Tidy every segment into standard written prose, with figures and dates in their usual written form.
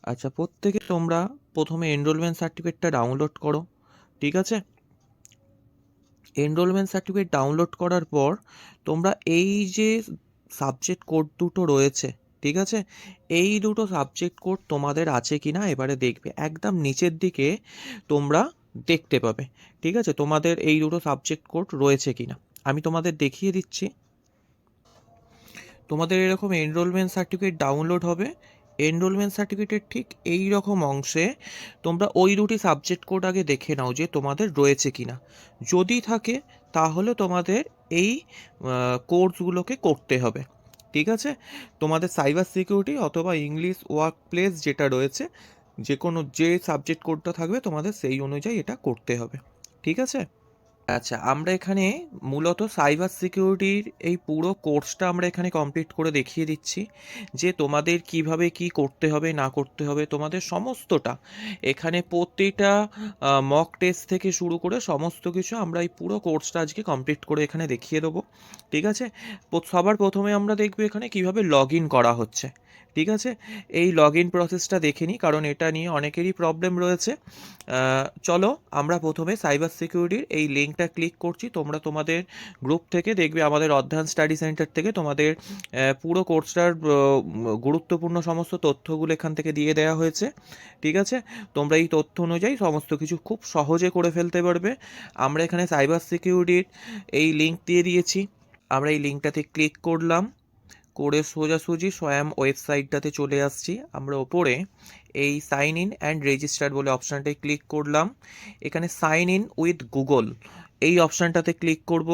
আচ্ছা, প্রত্যেকে তোমরা প্রথমে এনরোলমেন্ট সার্টিফিকেটটা ডাউনলোড করো। ঠিক আছে, এনরোলমেন্ট সার্টিফিকেট ডাউনলোড করার পর তোমরা এই যে সাবজেক্ট কোড দুটো রয়েছে, ঠিক আছে, এই দুটো সাবজেক্ট কোড তোমাদের আছে কি না এবারে দেখবে। একদম নিচের দিকে তোমরা দেখতে পাবে, ঠিক আছে, তোমাদের এই দুটো সাবজেক্ট কোড রয়েছে কি না। আমি তোমাদের দেখিয়ে দিচ্ছি। তোমাদের এরকম এনরোলমেন্ট সার্টিফিকেট ডাউনলোড হবে। এনরোলমেন্ট সার্টিফিকেটের ঠিক এই রকম অংশে তোমরা ওই দুটি সাবজেক্ট কোড আগে দেখে নাও যে তোমাদের রয়েছে কি না। যদি থাকে তাহলে তোমাদের এই কোর্সগুলোকে করতে হবে। ঠিক আছে, তোমাদের সাইবার সিকিউরিটি অথবা ইংলিশ ওয়ার্ক প্লেস যেটা রয়েছে, যে কোনো যে সাবজেক্ট কোডটা থাকবে তোমাদের সেই অনুযায়ী এটা করতে হবে। ঠিক আছে। আচ্ছা, আমরা এখানে মূলত সাইবার সিকিউরিটির এই পুরো কোর্সটা আমরা এখানে কমপ্লিট করে দেখিয়ে দিচ্ছি যে তোমাদের কিভাবে কি করতে হবে না করতে হবে, তোমাদের সমস্তটা এখানে প্রতিটা মক টেস্ট থেকে শুরু করে সমস্ত কিছু আমরা এই পুরো কোর্সটা আজকে কমপ্লিট করে এখানে দেখিয়ে দেবো। ঠিক আছে, সবার প্রথমে আমরা দেখব এখানে কিভাবে লগ ইন করা হচ্ছে। ঠিক আছে, এই লগ ইন প্রসেসটা দেখে নিই, কারণ এটা নিয়ে অনেকেরই প্রবলেম রয়েছে। চলো আমরা প্রথমে সাইবার সিকিউরিটির এই লিঙ্কটা ক্লিক করছি। তোমরা তোমাদের গ্রুপ থেকে দেখবে, আমাদের অধ্যয়ন স্টাডি সেন্টার থেকে তোমাদের পুরো কোর্সটার গুরুত্বপূর্ণ সমস্ত তথ্যগুলো এখান থেকে দিয়ে দেওয়া হয়েছে। ঠিক আছে, তোমরা এই তথ্য অনুযায়ী সমস্ত কিছু খুব সহজে করে ফেলতে পারবে। আমরা এখানে সাইবার সিকিউরিটির এই লিঙ্ক দিয়ে দিয়েছি। আমরা এই লিঙ্কটাতে ক্লিক করলাম, করে সোজাসুজি স্বয়ং ওয়েবসাইটটাতে চলে আসছি। আমরা ওপরে এই সাইন ইন অ্যান্ড রেজিস্টার বলে অপশানটায় ক্লিক করলাম। এখানে সাইন ইন উইথ গুগল এই অপশানটাতে ক্লিক করব,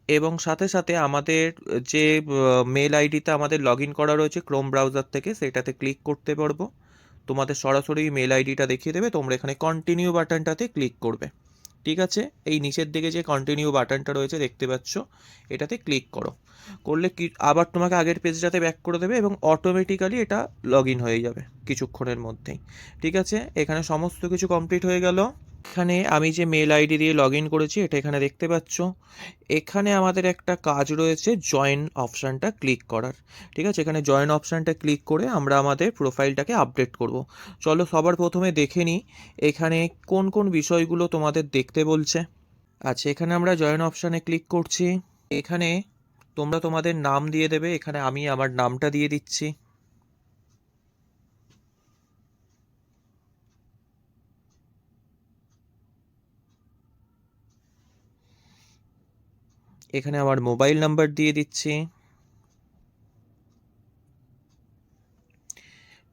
এবং সাথে সাথে আমাদের যে মেল আইডিতে আমাদের লগ ইন করা রয়েছে ক্রোম ব্রাউজার থেকে, সেটাতে ক্লিক করতে পারবো। তোমাদের সরাসরি মেল আইডিটা দেখিয়ে দেবে। তোমরা এখানে কন্টিনিউ বাটনটাতে ক্লিক করবে। ঠিক আছে, এই নিচের দিকে যে কন্টিনিউ বাটনটা রয়েছে দেখতে পাচ্ছ, এটাতে ক্লিক করো। করলে কি আবার তোমাকে আগের পেজটাতে ব্যাক করে দেবে এবং অটোমেটিক্যালি এটা লগ ইন হয়ে যাবে কিছুক্ষণের মধ্যেই। ঠিক আছে, এখানে সমস্ত কিছু কমপ্লিট হয়ে গেল। এখানে আমি যে মেল আইডি দিয়ে লগ ইন করেছি এটা এখানে দেখতে পাচ্ছ। এখানে আমাদের একটা কাজ রয়েছে জয়েন অপশানটা ক্লিক করার। ঠিক আছে, এখানে জয়েন অপশানটা ক্লিক করে আমরা আমাদের প্রোফাইলটাকে আপডেট করব। চলো সবার প্রথমে দেখে নিই এখানে কোন কোন বিষয়গুলো তোমাদের দেখতে বলছে। আচ্ছা, এখানে আমরা জয়েন অপশানে ক্লিক করছি। এখানে তোমরা তোমাদের নাম দিয়ে দেবে। এখানে আমি আমার নামটা দিয়ে দিচ্ছি। এখানে আমার মোবাইল নাম্বার দিয়ে দিচ্ছি।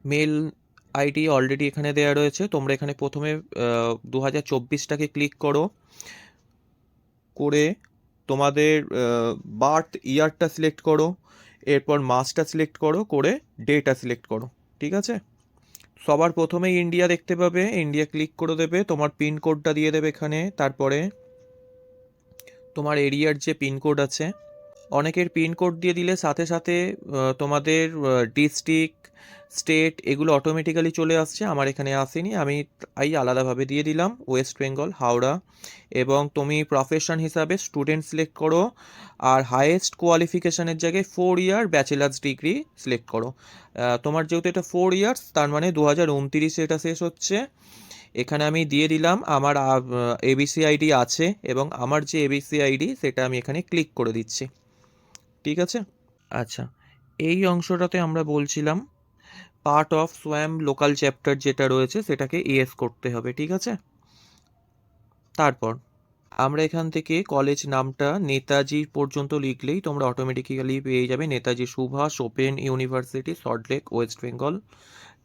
মেল আইডি অলরেডি এখানে দেওয়া রয়েছে। তোমরা এখানে প্রথমে 2024টাকে ক্লিক করো, করে তোমাদের বার্থ ইয়ারটা সিলেক্ট করো, এরপর মাসটা সিলেক্ট করো, করে ডেটা সিলেক্ট করো। ঠিক আছে, সবার প্রথমেই ইন্ডিয়া দেখতে পাবে, ইন্ডিয়া ক্লিক করে দেবে। তোমার পিনকোডটা দিয়ে দেবে এখানে, তারপরে তোমার এরিয়ার যে পিনকোড আছে, অনেকের পিনকোড দিয়ে দিলে সাথে সাথে তোমাদের ডিস্ট্রিক্ট, স্টেট এগুলো অটোমেটিক্যালি চলে আসছে। আমার এখানে আসেনি, আমি তাই আলাদাভাবে দিয়ে দিলাম ওয়েস্ট বেঙ্গল হাওড়া। এবং তুমি প্রফেশন হিসাবে স্টুডেন্ট সিলেক্ট করো, আর হায়েস্ট কোয়ালিফিকেশানের জায়গায় 4 ইয়ার ব্যাচেলার্স ডিগ্রি সিলেক্ট করো। তোমার যেহেতু এটা 4 ইয়ার্স, তার মানে 2029 এটা শেষ হচ্ছে। এখানে আমি দিয়ে দিলাম আমার এবিসি আইডি আছে, এবং আমার যে এবিসি আইডি সেটা আমি এখানে ক্লিক করে দিচ্ছি। ঠিক আছে। আচ্ছা, এই অংশটাতে আমরা বলছিলাম part of swamp local chapter যেটা রয়েছে সেটাকে ইয়েস করতে হবে। ঠিক আছে, তারপর আমরা এখান থেকে কলেজ নামটা নেতাজি পর্যন্ত লিখলেই তোমরা অটোমেটিক্যালি পেয়ে যাবে নেতাজি সুভাষ ওপেন ইউনিভার্সিটি সল্টলেক ওয়েস্ট বেঙ্গল।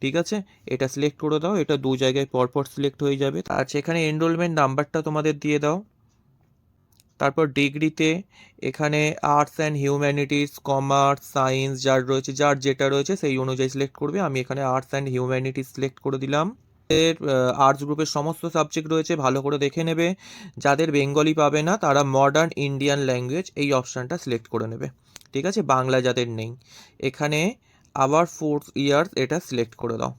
ঠিক আছে, এটা সিলেক্ট করে দাও। এটা দু জায়গায় পরপর সিলেক্ট হয়ে যাবে। আচ্ছা, এখানে এনরোলমেন্ট নাম্বারটা তোমাদের দিয়ে দাও। তারপর ডিগ্রিতে এখানে arts and humanities, commerce, science যার রয়েছে, যার যেটা রয়েছে সেই অনুযায়ী সিলেক্ট করবে। আমি এখানে আর্টস অ্যান্ড হিউম্যানিটিস সিলেক্ট করে দিলাম। এর আর্টস গ্রুপের সমস্ত সাবজেক্ট রয়েছে, ভালো করে দেখে নেবে। যাদের বেঙ্গলি পাবে না তারা মডার্ন ইন্ডিয়ান ল্যাঙ্গুয়েজ এই অপশানটা সিলেক্ট করে নেবে। ঠিক আছে, বাংলা যাদের নেই, এখানে আবার 4 ইয়ার্স এটা সিলেক্ট করে দাও।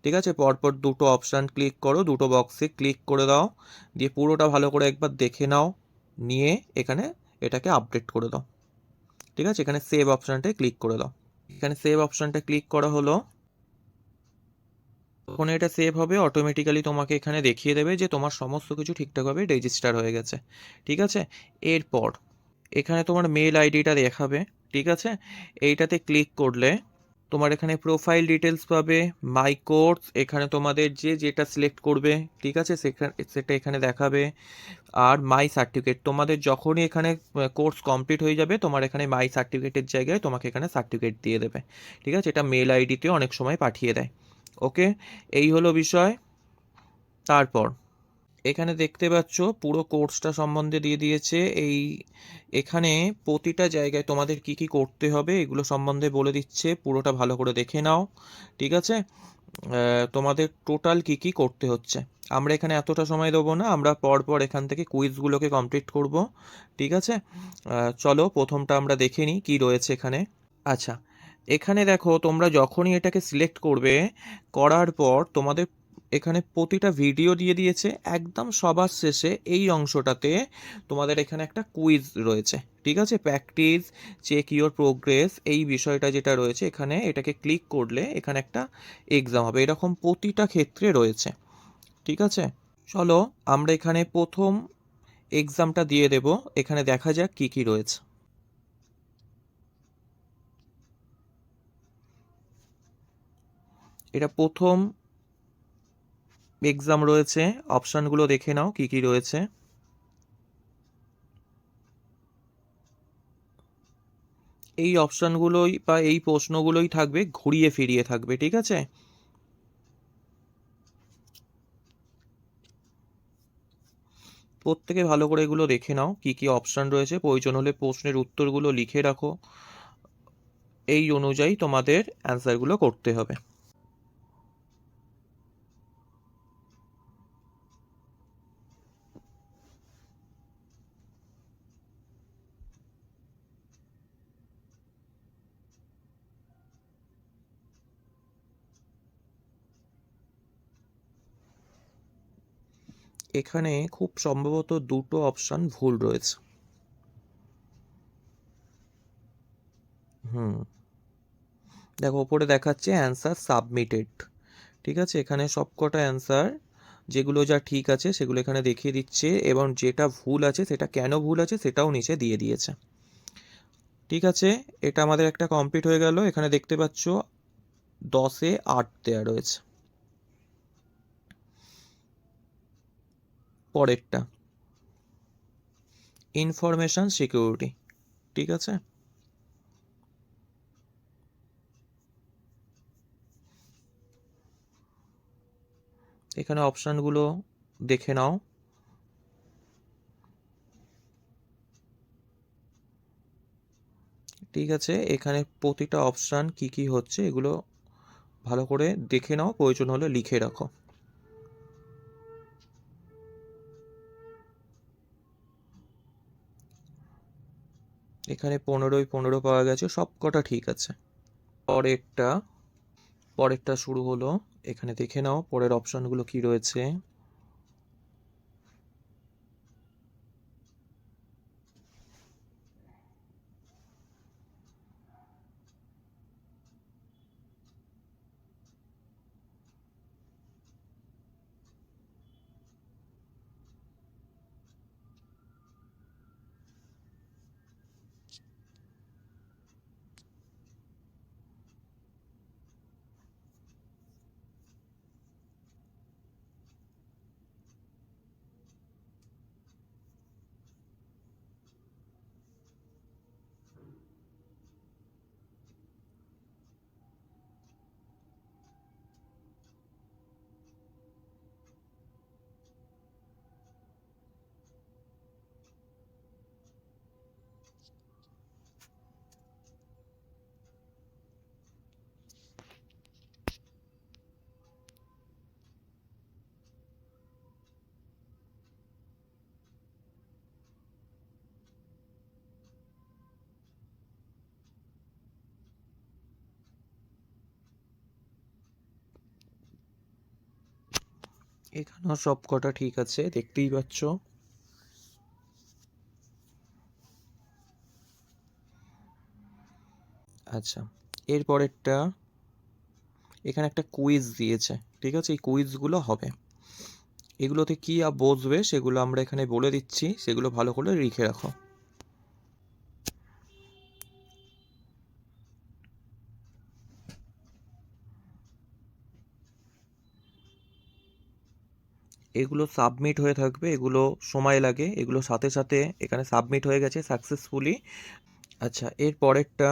ঠিক আছে, পরপর দুটো অপশান ক্লিক করো, দুটো বক্সে ক্লিক করে দাও, দিয়ে পুরোটা ভালো করে একবার দেখে নাও, নিয়ে এখানে এটাকে আপডেট করে দাও। ঠিক আছে, এখানে সেভ অপশানটায় ক্লিক করে দাও। এখানে সেভ অপশানটা ক্লিক করা হলো। যখন এটা সেভ হবে অটোমেটিক্যালি তোমাকে এখানে দেখিয়ে দেবে যে তোমার সমস্ত কিছু ঠিকঠাকভাবে রেজিস্টার হয়ে গেছে। ঠিক আছে, এরপর এখানে তোমার মেল আইডিটা দেখাবে। ঠিক আছে, এইটাতে ক্লিক করলে তোমার এখানে প্রোফাইল ডিটেলস পাবে, মাই কোর্স, এখানে তোমাদের যে যেটা সিলেক্ট করবে, ঠিক আছে, সেটা এখানে দেখাবে। আর মাই সার্টিফিকেট, তোমাদের যখনই এখানে কোর্স কমপ্লিট হয়ে যাবে তোমার এখানে মাই সার্টিফিকেটের জায়গায় তোমাকে এখানে সার্টিফিকেট দিয়ে দেবে। ঠিক আছে, এটা মেল আইডিতে অনেক সময় পাঠিয়ে দেয়। ওকে, এই হলো বিষয়। তারপর এখানে দেখতে পাচ্ছ পুরো কোর্সটা সম্বন্ধে দিয়ে দিয়েছে। এখানে প্রতিটা জায়গায় তোমাদের কি কি করতে হবে এগুলো সম্বন্ধে বলে দিচ্ছে, পুরোটা ভালো করে দেখে নাও। ঠিক আছে, তোমাদের টোটাল কি কি করতে হচ্ছে। আমরা এখানে এতটা সময় দেবো না, আমরা পরপর এখান থেকে কুইজগুলোকে কমপ্লিট করব। ঠিক আছে, চলো প্রথমটা আমরা দেখে নিই কী রয়েছে এখানে। আচ্ছা, এখানে দেখো তোমরা যখনই এটাকে সিলেক্ট করবে, করার পর তোমাদের এখানে প্রতিটা ভিডিও দিয়ে দিয়েছে, একদম সবার শেষে এই অংশটাতে তোমাদের এখানে একটা কুইজ রয়েছে। ঠিক আছে, প্র্যাকটিস চেক ইওর প্রোগ্রেস, এই বিষয়টা যেটা রয়েছে এখানে, এটাকে ক্লিক করলে এখানে একটা এক্সাম হবে, এরকম প্রতিটা ক্ষেত্রে রয়েছে। ঠিক আছে, চলো আমরা এখানে প্রথম এক্সামটা দিয়ে দেব, এখানে দেখা যাক কি কি রয়েছে। এটা প্রথম এক্সাম রয়েছে, অপশানগুলো দেখে নাও কি কি রয়েছে। এই অপশানগুলোই বা এই প্রশ্নগুলোই থাকবে, ঘুরিয়ে ফিরিয়ে থাকবে। ঠিক আছে, প্রত্যেকে ভালো করে এগুলো দেখে নাও কি কি অপশান রয়েছে, প্রয়োজন হলে প্রশ্নের উত্তরগুলো লিখে রাখো, এই অনুযায়ী তোমাদের অ্যান্সারগুলো করতে হবে। এখানে খুব সম্ভবত দুটো অপশান ভুল রয়েছে। হুম, দেখো ওপরে দেখাচ্ছে অ্যান্সার সাবমিটেড। ঠিক আছে, এখানে সবকটা অ্যান্সার যেগুলো যা ঠিক আছে সেগুলো এখানে দেখিয়ে দিচ্ছে, এবং যেটা ভুল আছে সেটা কেন ভুল আছে সেটাও নিচে দিয়ে দিয়েছে। ঠিক আছে, এটা আমাদের একটা কমপ্লিট হয়ে গেল। এখানে দেখতে পাচ্ছ 10-এ 8 দেওয়া রয়েছে। পরেরটা ইনফরমেশন সিকিউরিটি। ঠিক আছে, এখানে অপশানগুলো দেখে নাও। ঠিক আছে, এখানে প্রতিটা অপশান কি কি হচ্ছে এগুলো ভালো করে দেখে নাও, প্রয়োজন হলে লিখে রাখো। এখানে 15-15 পাওয়া গেছে, সব কটা ঠিক আছে। পরেরটা পরেরটা শুরু হলো, এখানে দেখে নাও পরের অপশানগুলো কি রয়েছে। এখানেও সব কটা ঠিক আছে, দেখতেই পাচ্ছ। আচ্ছা, এরপরেরটা এখানে একটা কুইজ দিয়েছে, ঠিক আছে? এই কুইজগুলো হবে, এগুলোতে কি বসবে সেগুলো আমরা এখানে বলে দিচ্ছি, সেগুলো ভালো করে লিখে রাখো। এগুলো সাবমিট হয়ে থাকবে, এগুলো সময় লাগে, এগুলো সাথে সাথে এখানে সাবমিট হয়ে গেছে সাকসেসফুলি। আচ্ছা, এর পরেরটা,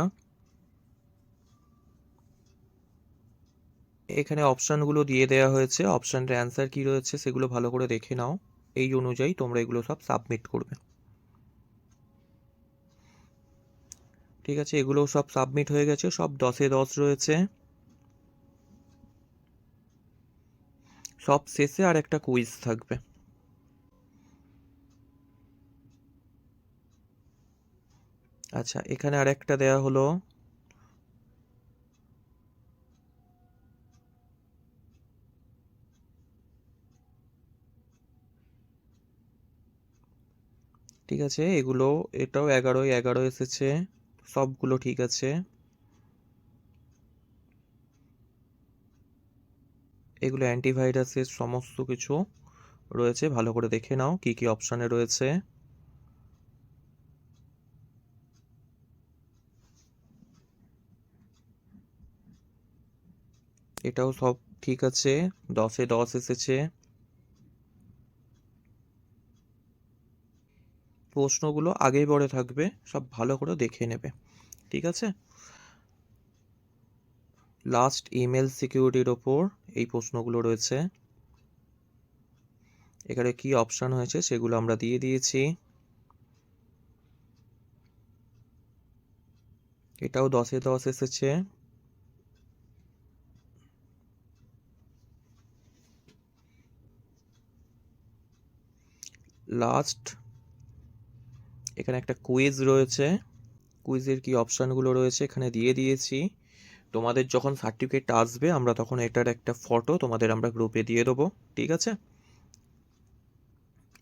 এখানে অপশানগুলো দিয়ে দেওয়া হয়েছে, অপশানের অ্যান্সার কি রয়েছে সেগুলো ভালো করে দেখে নাও, এই অনুযায়ী তোমরা এগুলো সব সাবমিট করবে। ঠিক আছে, এগুলো সব সাবমিট হয়ে গেছে, সব 10-এ 10 রয়েছে। সব শেষে আর একটা কুইজ থাকবে। আচ্ছা, এখানে আর একটা দেয়া হলো, ঠিক আছে, এগুলো, এটাও 11-এ 11 এসেছে, সবগুলো ঠিক আছে। এগুলো অ্যান্টিভাইরাসের সমস্ত কিছু রয়েছে, ভালো করে দেখে নাও কি কি অপশানে রয়েছে। এটাও সব ঠিক আছে, 10-এ 10 এসেছে। প্রশ্নগুলো আগেই পরে থাকবে, সব ভালো করে দেখে নেবে, ঠিক আছে? লাস্ট ইমেল সিকিউরিটির ওপর এই প্রশ্নগুলো রয়েছে, এখানে কি অপশান হয়েছে সেগুলো আমরা দিয়ে দিয়েছি। এটাও 10-এ 10 এসেছে। লাস্ট এখানে একটা কুইজ রয়েছে, কুইজের কি অপশানগুলো রয়েছে এখানে দিয়ে দিয়েছি। তোমাদের যখন সার্টিফিকেট আসবে আমরা তখন এটার একটা ফটো তোমাদের আমরা গ্রুপে দিয়ে দেবো, ঠিক আছে?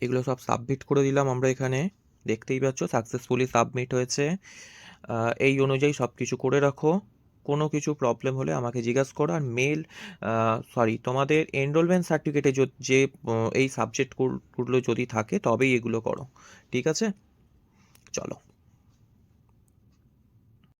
এগুলো সব সাবমিট করে দিলাম আমরা এখানে, দেখতেই পাচ্ছ সাকসেসফুলি সাবমিট হয়েছে। এই অনুযায়ী সব কিছু করে রাখো, কোনো কিছু প্রবলেম হলে আমাকে জিজ্ঞাসা করো। আর তোমাদের এনরোলমেন্ট সার্টিফিকেটে যে এই সাবজেক্টগুলো যদি থাকে তবেই এগুলো করো, ঠিক আছে? চলো।